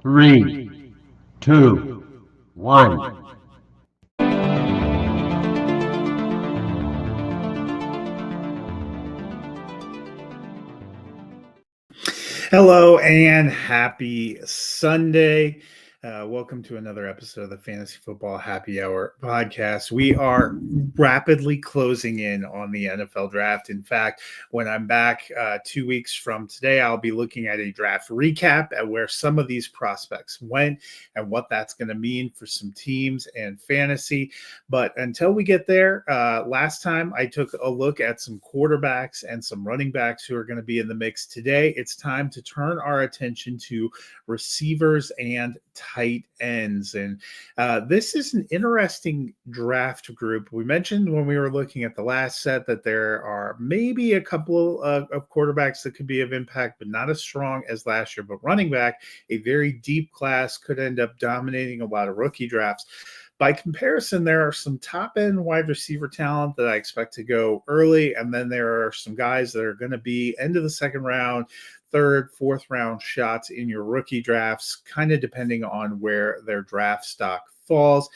Three, two, one. Hello and happy Sunday. Welcome to another episode of the Fantasy Football Happy Hour podcast. We are rapidly closing in on the NFL draft. In fact, when I'm back 2 weeks from today, I'll be looking at a draft recap at where some of these prospects went and what that's going to mean for some teams and fantasy. But until we get there, last time I took a look at some quarterbacks and some running backs who are going to be in the mix today. It's time to turn our attention to receivers and tight ends. And this is an interesting draft group. We mentioned when we were looking at the last set that there are maybe a couple of quarterbacks that could be of impact, but not as strong as last year. But running back, a very deep class, could end up dominating a lot of rookie drafts. By comparison, there are some top-end wide receiver talent that I expect to go early, and then there are some guys that are going to be end of the second round, third, fourth round shots in your rookie drafts, kind of depending on where their draft stock falls.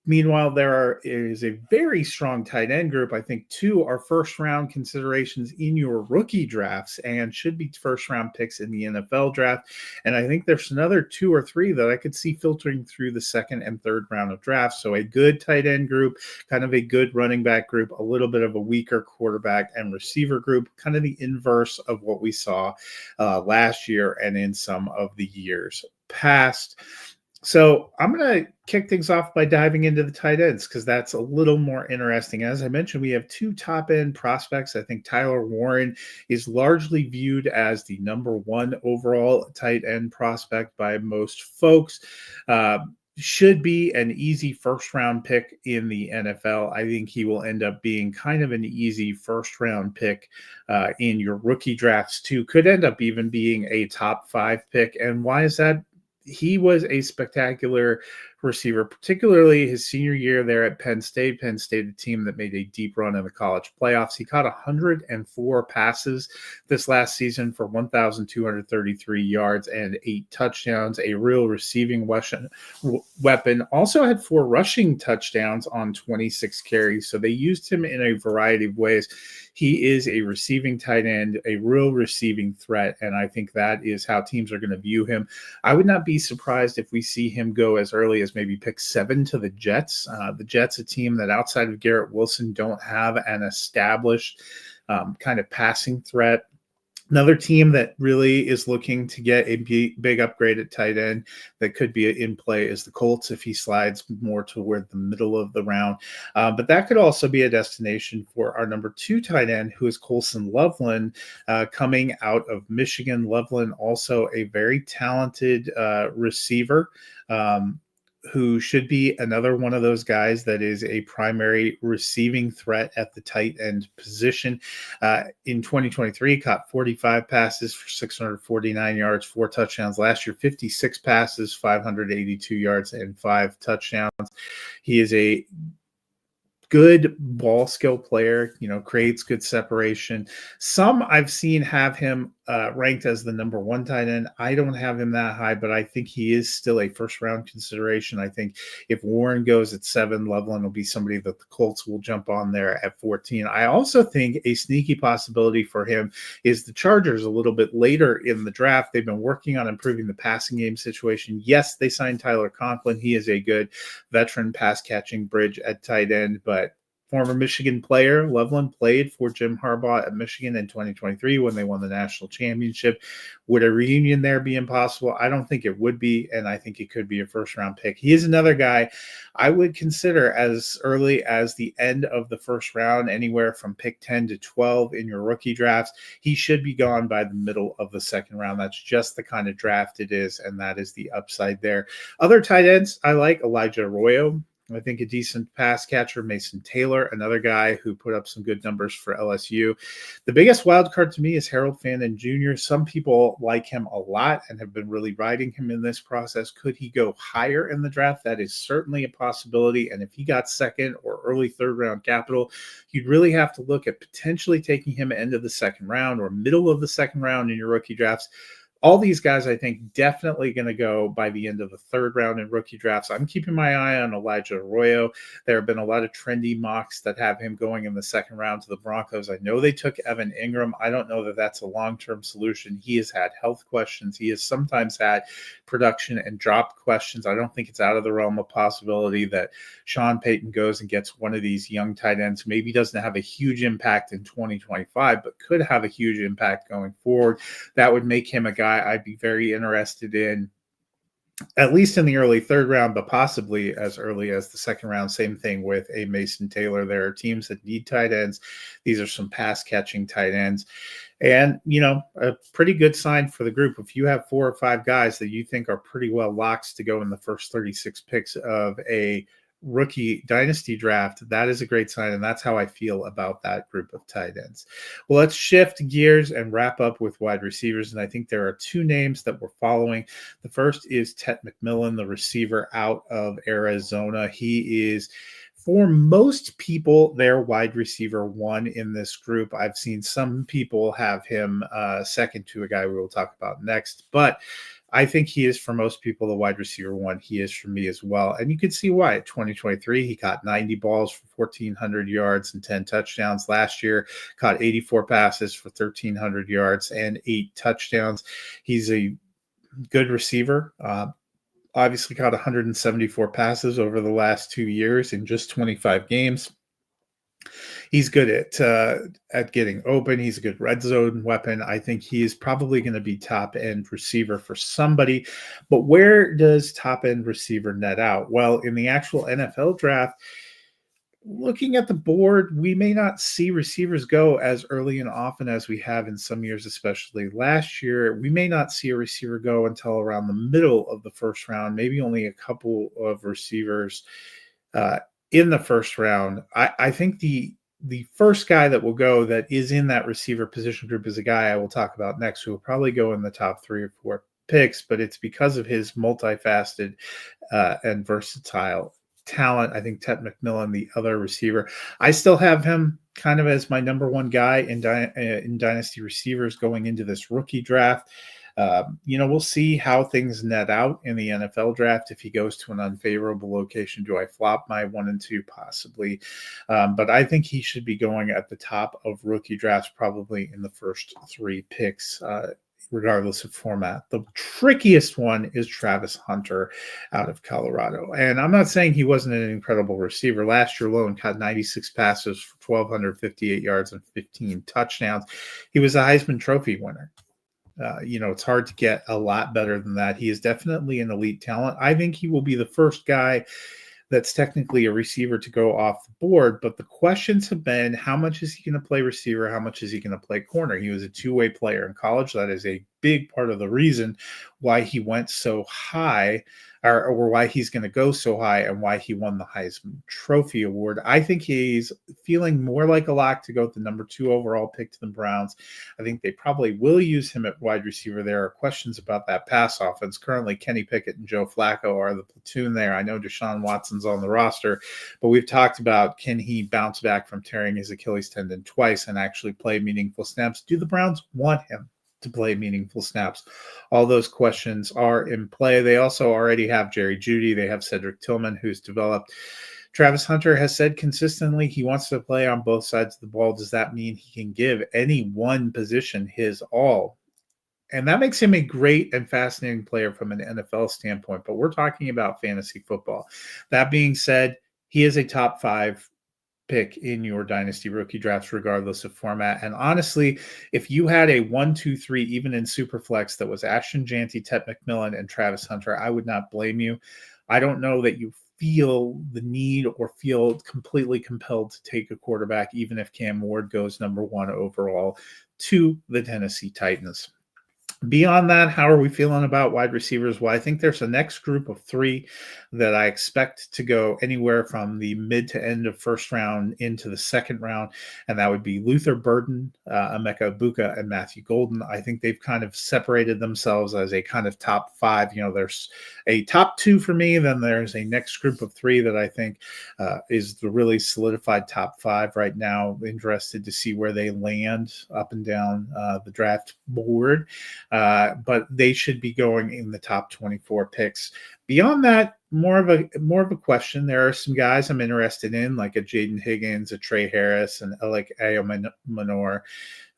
Meanwhile, there is a very strong tight end group. I think two are first-round considerations in your rookie drafts and should be first-round picks in the NFL draft. And I think there's another two or three that I could see filtering through the second and third round of drafts. So a good tight end group, kind of a good running back group, a little bit of a weaker quarterback and receiver group, kind of the inverse of what we saw last year and in some of the years past. So I'm going to kick things off by diving into the tight ends because that's a little more interesting. As I mentioned, we have two top-end prospects. I think Tyler Warren is largely viewed as the number one overall tight end prospect by most folks. Should be an easy first-round pick in the NFL. I think he will end up being kind of an easy first-round pick in your rookie drafts too. Could end up even being a top 5 pick. And why is that? He was a spectacular receiver, particularly his senior year there at Penn State. Penn State, a team that made a deep run in the college playoffs. He caught 104 passes this last season for 1,233 yards and 8 touchdowns, a real receiving weapon. Also had 4 rushing touchdowns on 26 carries, so they used him in a variety of ways. He is a receiving tight end, a real receiving threat, and I think that is how teams are going to view him. I would not be surprised if we see him go as early as maybe pick 7 to the Jets. The Jets, a team that outside of Garrett Wilson don't have an established kind of passing threat. Another team that really is looking to get a big upgrade at tight end that could be in play is the Colts if he slides more toward the middle of the round. But that could also be a destination for our number 2 tight end, who is Colson Loveland, coming out of Michigan. Loveland, also a very talented receiver. Who should be another one of those guys that is a primary receiving threat at the tight end position. In 2023, caught 45 passes for 649 yards, 4 touchdowns. Last year, 56 passes, 582 yards, and 5 touchdowns. He is a good ball skill player, creates good separation. Some I've seen have him ranked as the number 1 tight end. I don't have him that high, but I think he is still a first round consideration. I think if Warren goes at 7, Loveland will be somebody that the Colts will jump on there at 14. I also think a sneaky possibility for him is the Chargers a little bit later in the draft. They've been working on improving the passing game situation. Yes, they signed Tyler Conklin. He is a good veteran pass catching bridge at tight end, but former Michigan player, Loveland played for Jim Harbaugh at Michigan in 2023 when they won the national championship. Would a reunion there be impossible? I don't think it would be, and I think it could be a first-round pick. He is another guy I would consider as early as the end of the first round, anywhere from pick 10 to 12 in your rookie drafts. He should be gone by the middle of the second round. That's just the kind of draft it is, and that is the upside there. Other tight ends I like, Elijah Arroyo. I think a decent pass catcher, Mason Taylor, another guy who put up some good numbers for LSU. The biggest wild card to me is Harold Fandon Jr. Some people like him a lot and have been really riding him in this process. Could he go higher in the draft? That is certainly a possibility. And if he got second or early third round capital, you'd really have to look at potentially taking him end of the second round or middle of the second round in your rookie drafts. all these guys, I think, definitely going to go by the end of the third round in rookie drafts. I'm keeping my eye on Elijah Arroyo. There have been a lot of trendy mocks that have him going in the second round to the Broncos. I know they took Evan Ingram. I don't know that that's a long-term solution. He has had health questions. He has sometimes had production and drop questions. I don't think it's out of the realm of possibility that Sean Payton goes and gets one of these young tight ends. Maybe doesn't have a huge impact in 2025, but could have a huge impact going forward. That would make him a guy I'd be very interested in, at least in the early third round, but possibly as early as the second round. Same thing with a Mason Taylor. There are teams that need tight ends. These are some pass catching tight ends. And, a pretty good sign for the group. If you have 4 or 5 guys that you think are pretty well locks to go in the first 36 picks of a rookie dynasty draft, that is a great sign. And that's how I feel about that group of tight ends. Well, let's shift gears and wrap up with wide receivers. And I think there are 2 names that we're following. The first is Ted McMillan, the receiver out of Arizona. He is, for most people, their wide receiver 1 in this group. I've seen some people have him second to a guy we will talk about next, but I think he is, for most people, the wide receiver 1. He is for me as well. And you can see why. 2023, he caught 90 balls for 1,400 yards and 10 touchdowns. Last year, caught 84 passes for 1,300 yards and 8 touchdowns. He's a good receiver. Obviously caught 174 passes over the last 2 years in just 25 games. He's good at getting open. He's a good red zone weapon. I think he is probably going to be top end receiver for somebody. But where does top end receiver net out? Well, in the actual NFL draft, looking at the board, we may not see receivers go as early and often as we have in some years, especially last year. We may not see a receiver go until around the middle of the first round, maybe only a couple of receivers in the first round. I think the first guy that will go that is in that receiver position group is a guy I will talk about next, who will probably go in the top 3 or 4 picks, but it's because of his multifaceted and versatile talent. I think Ted McMillan, the other receiver, I still have him kind of as my number 1 guy in dynasty receivers going into this rookie draft. We'll see how things net out in the NFL draft. If he goes to an unfavorable location, do I flop my 1 and 2? Possibly. But I think he should be going at the top of rookie drafts, probably in the first 3 picks, regardless of format. The trickiest one is Travis Hunter out of Colorado. And I'm not saying he wasn't an incredible receiver. Last year alone, caught 96 passes for 1,258 yards and 15 touchdowns. He was a Heisman Trophy winner. It's hard to get a lot better than that. He is definitely an elite talent. I think he will be the first guy that's technically a receiver to go off the board. But the questions have been, how much is he going to play receiver? How much is he going to play corner? He was a two-way player in college. That is a big part of the reason why he went so high, or why he's going to go so high, and why he won the Heisman Trophy Award. I think he's feeling more like a lock to go with the number 2 overall pick to the Browns. I think they probably will use him at wide receiver. There are questions about that pass offense. Currently, Kenny Pickett and Joe Flacco are the platoon there. I know Deshaun Watson's on the roster, but we've talked about, can he bounce back from tearing his Achilles tendon twice and actually play meaningful snaps? Do the Browns want him to play meaningful snaps? All those questions are in play. They also already have Jerry Jeudy. They have Cedric Tillman, who's developed. Travis Hunter has said consistently he wants to play on both sides of the ball. Does that mean he can give any one position his all? And that makes him a great and fascinating player from an NFL standpoint. But we're talking about fantasy football. That being said, he is a top 5 pick in your dynasty rookie drafts, regardless of format. And honestly, if you had a 1, 2, 3, even in Superflex, that was Ashton Jeanty, Ted McMillan, and Travis Hunter, I would not blame you. I don't know that you feel the need or feel completely compelled to take a quarterback, even if Cam Ward goes number 1 overall to the Tennessee Titans. Beyond that, how are we feeling about wide receivers? Well, I think there's a next group of 3 that I expect to go anywhere from the mid to end of first round into the second round, and that would be Luther Burden, Emeka Egbuka, and Matthew Golden. I think they've kind of separated themselves as a kind of top 5. There's a top 2 for me, then there's a next group of 3 that I think is the really solidified top 5 right now. Interested to see where they land up and down the draft board. but they should be going in the top 24 picks. Beyond that, more of a question. There are some guys I'm interested in, like a Jaden Higgins, a Trey Harris, and like Ayo Manor.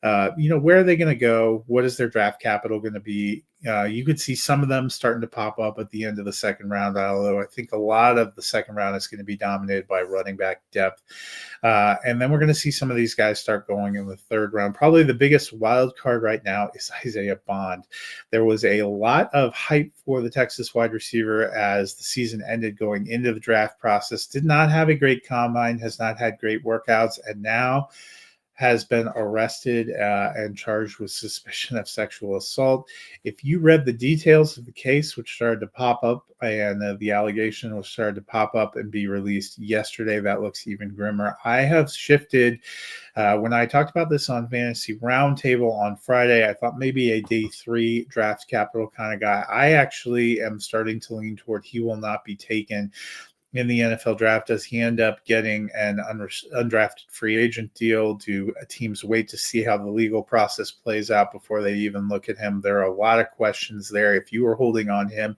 Where are they going to go? What is their draft capital going to be? You could see some of them starting to pop up at the end of the second round, although I think a lot of the second round is going to be dominated by running back depth. And then we're going to see some of these guys start going in the third round. Probably the biggest wild card right now is Isaiah Bond. There was a lot of hype for the Texas wide receiver as the season ended going into the draft process. Did not have a great combine, has not had great workouts, and now has been arrested and charged with suspicion of sexual assault. If you read the details of the case, which started to pop up, and the allegation was started to pop up and be released yesterday, that looks even grimmer. I have shifted. When I talked about this on Fantasy Roundtable on Friday, I thought maybe a day 3 draft capital kind of guy. I actually am starting to lean toward he will not be taken in the NFL draft. Does he end up getting an undrafted free agent deal? Do teams wait to see how the legal process plays out before they even look at him? There are a lot of questions there. If you were holding on him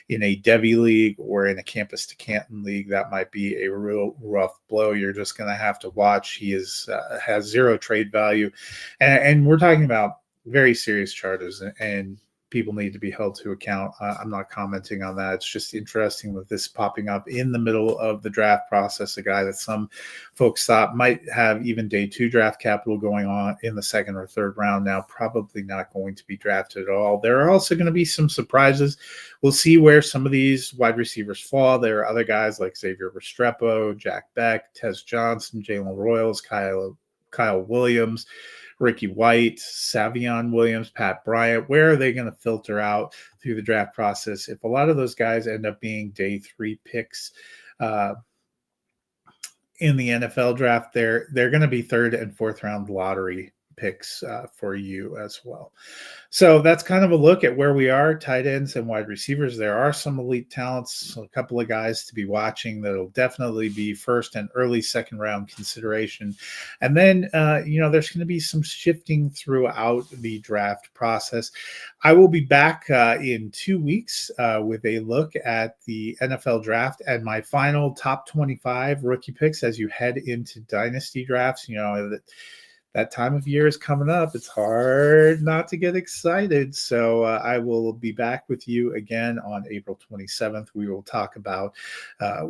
in a Devy league or in a Campus to Canton league, that might be a real rough blow. You're just going to have to watch. He has zero trade value. And we're talking about very serious charges, and people need to be held to account. I'm not commenting on that. It's just interesting with this popping up in the middle of the draft process, a guy that some folks thought might have even day 2 draft capital going on in the second or third round, now probably not going to be drafted at all. There are also going to be some surprises. We'll see where some of these wide receivers fall. There are other guys like Xavier Restrepo, Jack Beck, Tez Johnson, Jalen Royals, Kyle Williams, Ricky White, Savion Williams, Pat Bryant. Where are they going to filter out through the draft process? If a lot of those guys end up being day 3 picks in the NFL draft, they're going to be third and fourth round lottery picks for you as well. So that's kind of a look at where we are, tight ends and wide receivers. There are some elite talents, a couple of guys to be watching that'll definitely be first and early second round consideration. And then, there's going to be some shifting throughout the draft process. I will be back in 2 weeks with a look at the NFL draft and my final top 25 rookie picks as you head into dynasty drafts. That time of year is coming up. It's hard not to get excited. So I will be back with you again on April 27th. We will talk about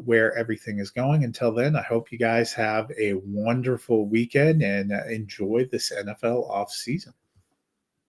where everything is going. Until then, I hope you guys have a wonderful weekend and enjoy this NFL offseason.